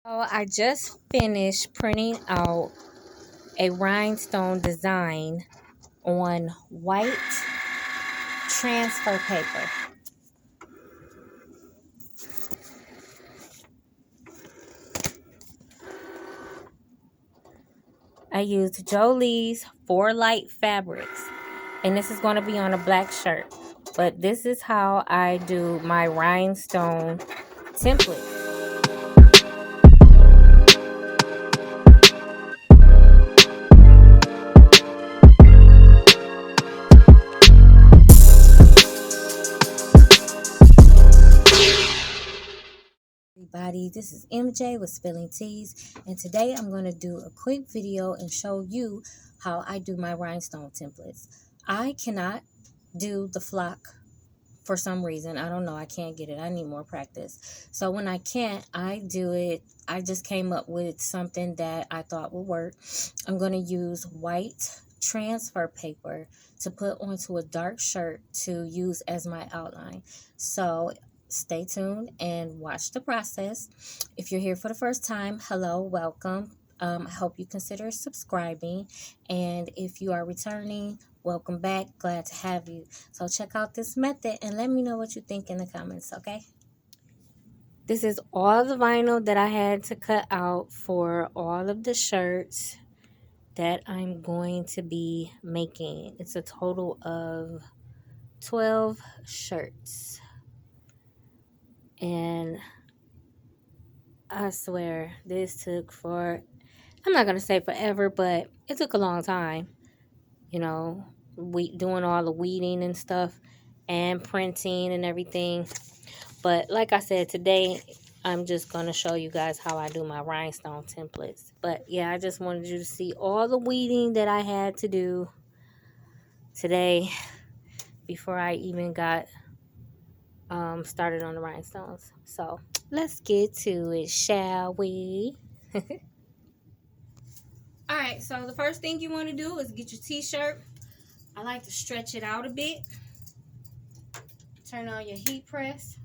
So I just finished printing out a rhinestone design on white transfer paper. I used Jolie's 4 Light Fabrics, and this is going to be on a black shirt. But this is how I do my rhinestone template. Everybody, this is MJ with Spilling Teas, and today I'm going to do a quick video and show you how I do my rhinestone templates. I cannot do the flock for some reason. I don't know. I can't get it. I need more practice. So when I can't, I do it. I just came up with something that I thought would work. I'm going to use white transfer paper to put onto a dark shirt to use as my outline. So stay tuned and watch the process. If you're here for the first time, hello, welcome. I hope you consider subscribing. And if you are returning, welcome back. Glad to have you. So check out this method and let me know what you think in the comments, okay? This is all the vinyl that I had to cut out for all of the shirts that I'm going to be making. It's a total of 12 shirts. And I swear this took I'm not going to say forever, but it took a long time. You know, doing all the weeding and stuff and printing and everything. But like I said, today I'm just going to show you guys how I do my rhinestone templates. But yeah, I just wanted you to see all the weeding that I had to do today before I even got started on the rhinestones. So let's get to it, shall we? All right, so the first thing you want to do is get your t-shirt. I like to stretch it out a bit. Turn on your heat press.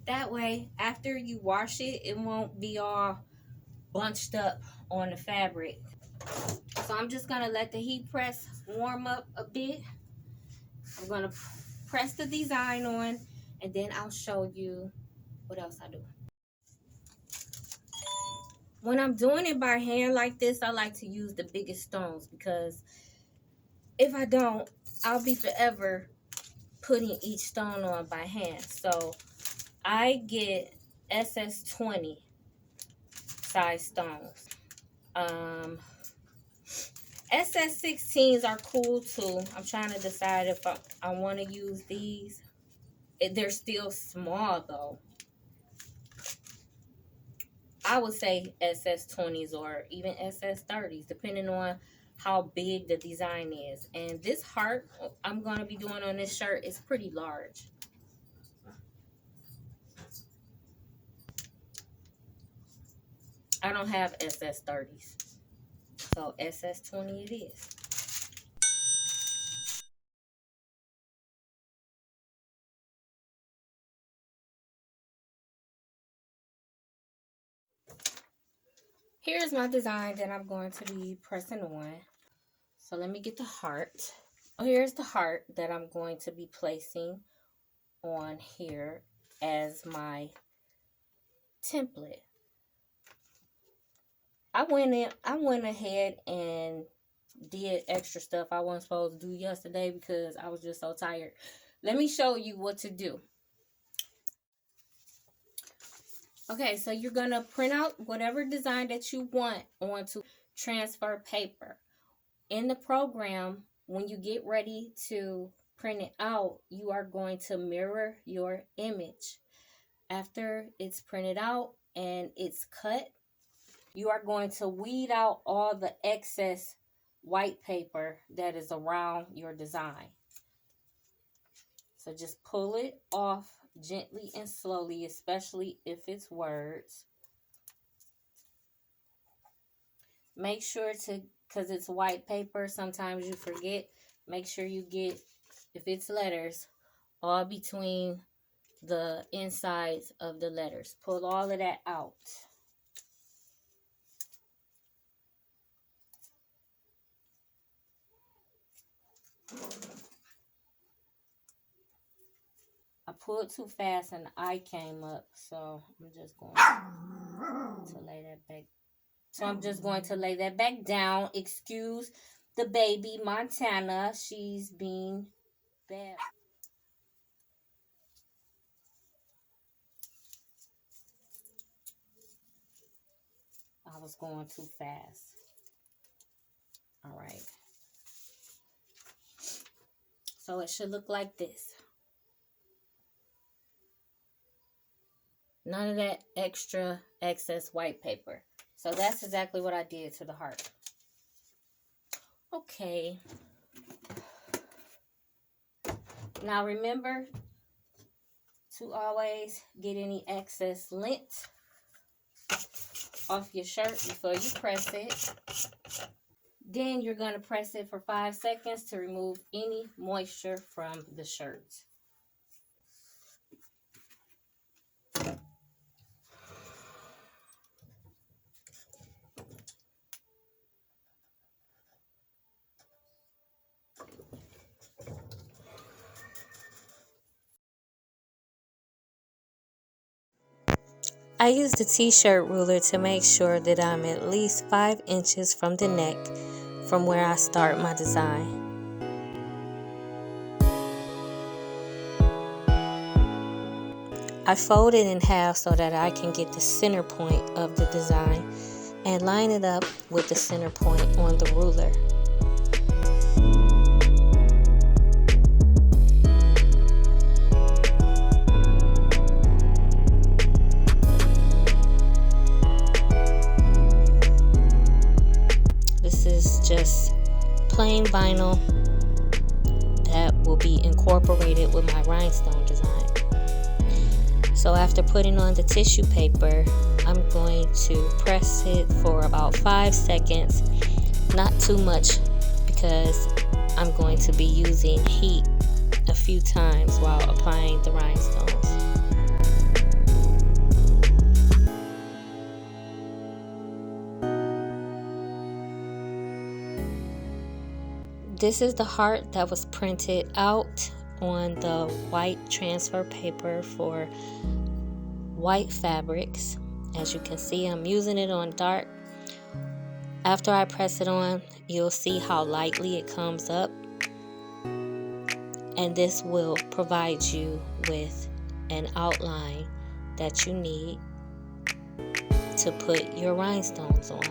That way, after you wash it, it won't be all bunched up on the fabric. So I'm just going to let the heat press warm up a bit. I'm going to press the design on, and then I'll show you what else I do. When I'm doing it by hand like this, I like to use the biggest stones, because if I don't, I'll be forever putting each stone on by hand. So I get SS20 size stones. SS16s are cool too. I'm trying to decide if I want to use these. They're still small though. I would say SS20s or even SS30s, depending on how big the design is. And this heart I'm going to be doing on this shirt is pretty large. I don't have SS30s, so SS20 it is. Here's my design that I'm going to be pressing on. So let me get the heart. Oh, here's the heart that I'm going to be placing on here as my template. I went ahead and did extra stuff I wasn't supposed to do yesterday because I was just so tired. Let me show you what to do. Okay, so you're going to print out whatever design that you want onto transfer paper. In the program, when you get ready to print it out, you are going to mirror your image. After it's printed out and it's cut, you are going to weed out all the excess white paper that is around your design. So just pull it off gently and slowly, especially if it's words. Make sure to, because it's white paper, sometimes you forget, make sure you get, if it's letters, all between the insides of the letters. Pull all of that out. I pulled too fast and the eye came up, so I'm just going to lay that back. So I'm just going to lay that back down. Excuse the baby Montana. She's being bad. I was going too fast. All right. So it should look like this. None of that extra excess white paper. So that's exactly what I did to the heart. Okay. Now remember to always get any excess lint off your shirt before you press it. Then you're going to press it for 5 seconds to remove any moisture from the shirt. I used the t-shirt ruler to make sure that I'm at least 5 inches from the neck from where I start my design. I fold it in half so that I can get the center point of the design and line it up with the center point on the ruler. This is just plain vinyl that will be incorporated with my rhinestone design. So after putting on the tissue paper, I'm going to press it for about 5 seconds, not too much because I'm going to be using heat a few times while applying the rhinestones. This is the heart that was printed out on the white transfer paper for white fabrics. As you can see, I'm using it on dark. After I press it on, you'll see how lightly it comes up, and this will provide you with an outline that you need to put your rhinestones on.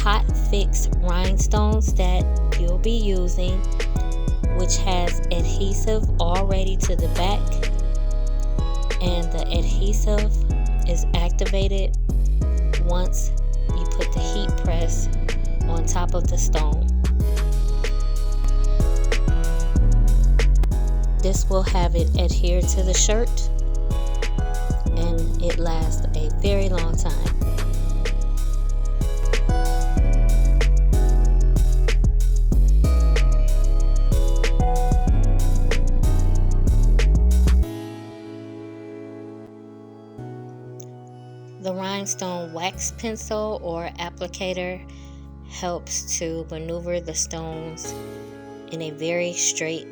Hot fix rhinestones that you'll be using, which has adhesive already to the back, and the adhesive is activated once you put the heat press on top of the stone. This will have it adhere to the shirt, and it lasts a very long time. The rhinestone wax pencil or applicator helps to maneuver the stones in a very straight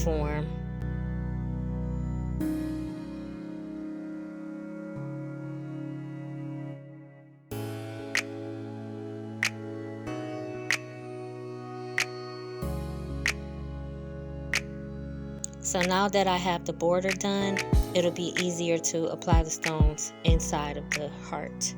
form. So now that I have the border done, it'll be easier to apply the stones inside of the heart.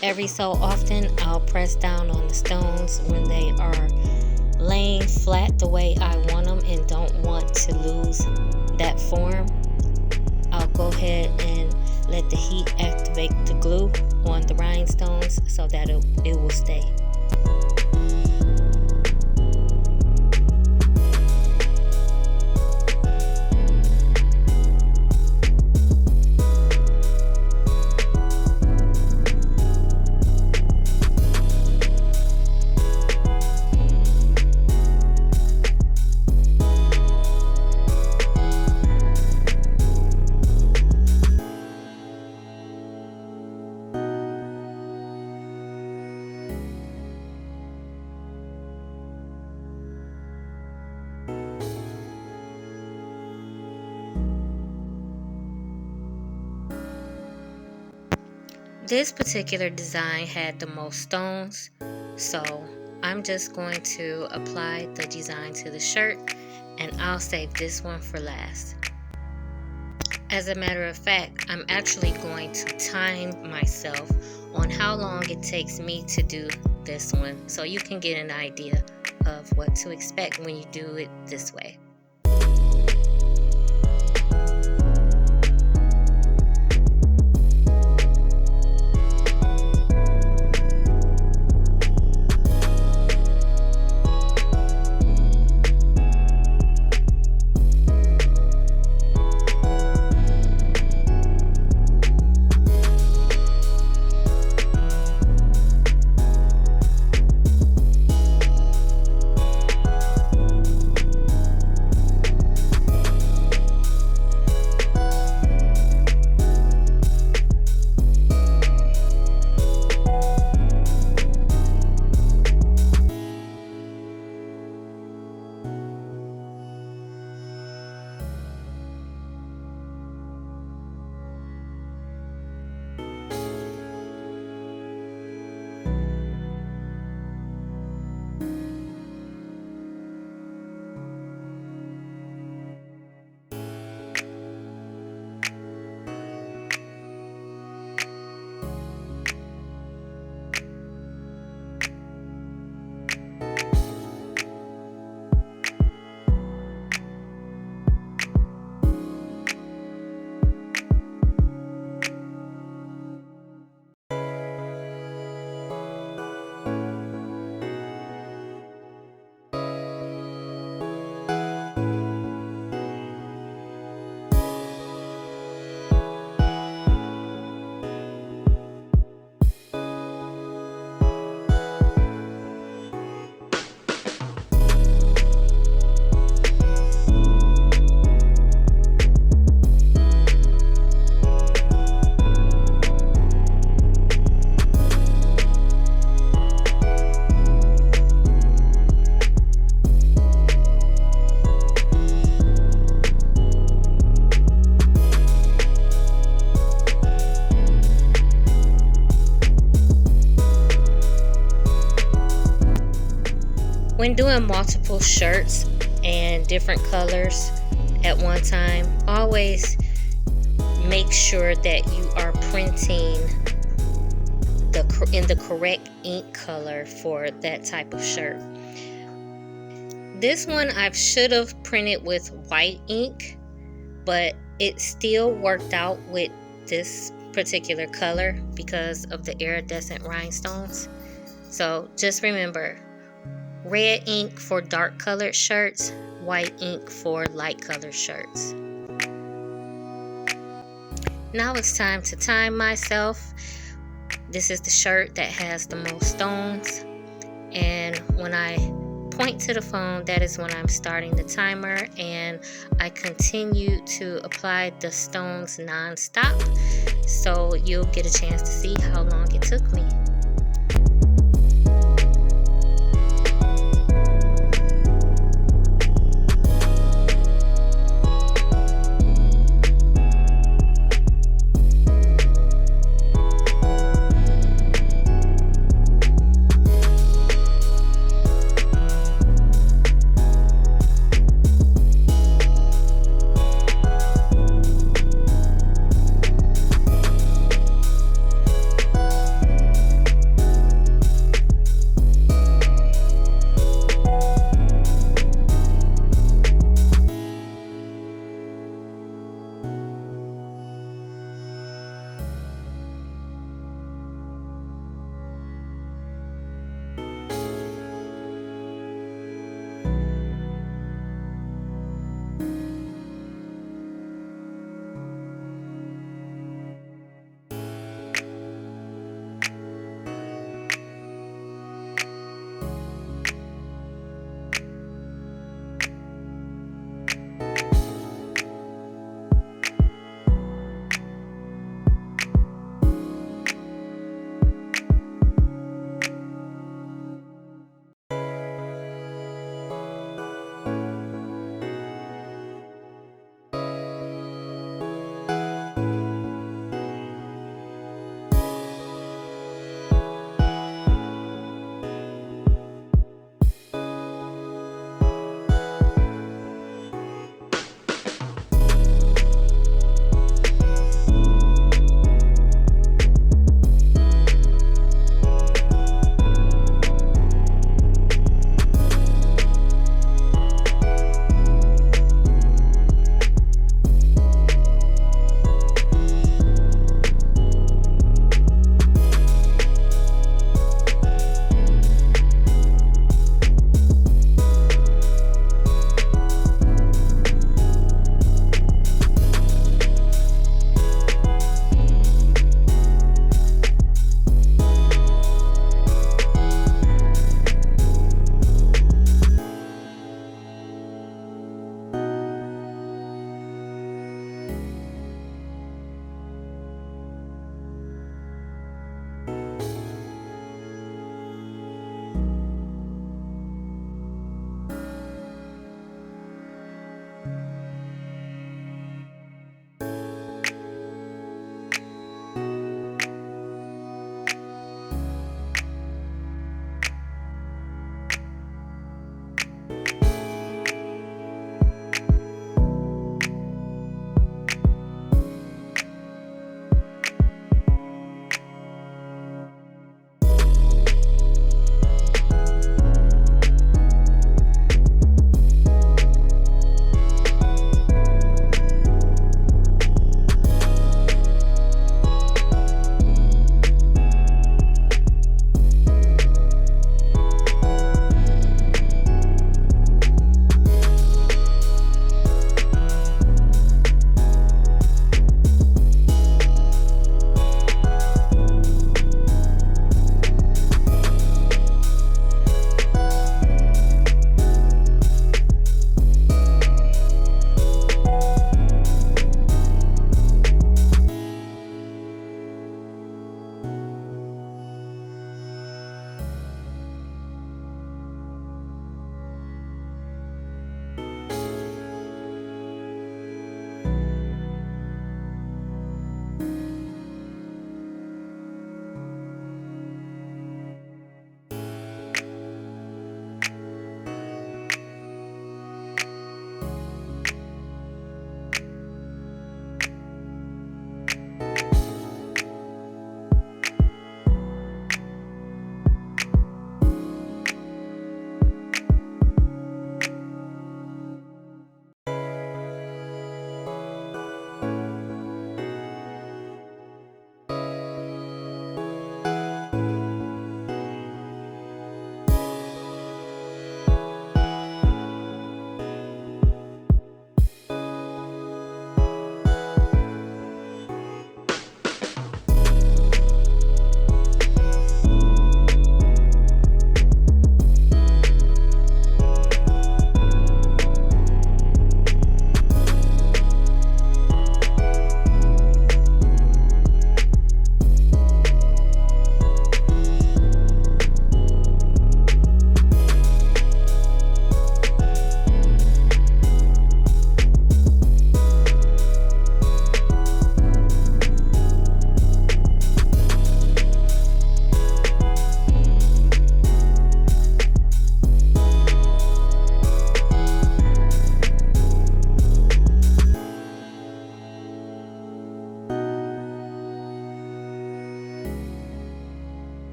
Every so often, I'll press down on the stones when they are laying flat the way I want them and don't want to lose that form. I'll go ahead and let the heat activate the glue on the rhinestones so that it will stay. This particular design had the most stones, so I'm just going to apply the design to the shirt, and I'll save this one for last. As a matter of fact, I'm actually going to time myself on how long it takes me to do this one, so you can get an idea of what to expect when you do it this way. When doing multiple shirts and different colors at one time, always make sure that you are printing in the correct ink color for that type of shirt. This one I should have printed with white ink, but it still worked out with this particular color because of the iridescent rhinestones. So just remember, red ink for dark colored shirts, white ink for light colored shirts. Now it's time to time myself. This is the shirt that has the most stones, and when I point to the phone, that is when I'm starting the timer, and I continue to apply the stones non-stop, so you'll get a chance to see how long it took me.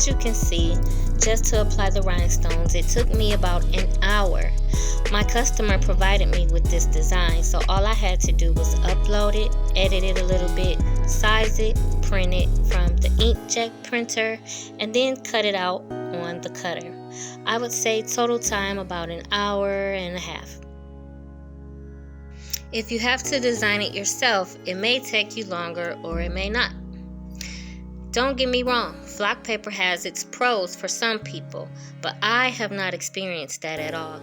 as you can see, just to apply the rhinestones, it took me about an hour. My customer provided me with this design, so all I had to do was upload it, edit it a little bit, size it, print it from the inkjet printer, and then cut it out on the cutter. I would say total time about an hour and a half. If you have to design it yourself, it may take you longer or it may not. Don't get me wrong, flock paper has its pros for some people, but I have not experienced that at all.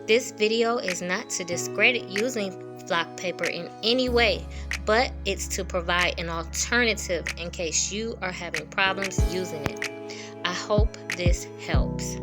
This video is not to discredit using flock paper in any way, but it's to provide an alternative in case you are having problems using it. I hope this helps.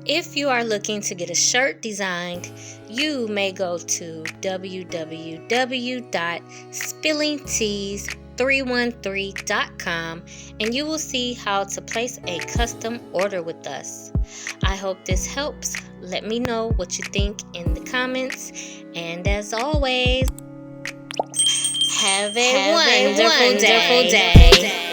If you are looking to get a shirt designed, you may go to www.spillingtees313.com and you will see how to place a custom order with us. I hope this helps. Let me know what you think in the comments. And as always, have a wonderful day.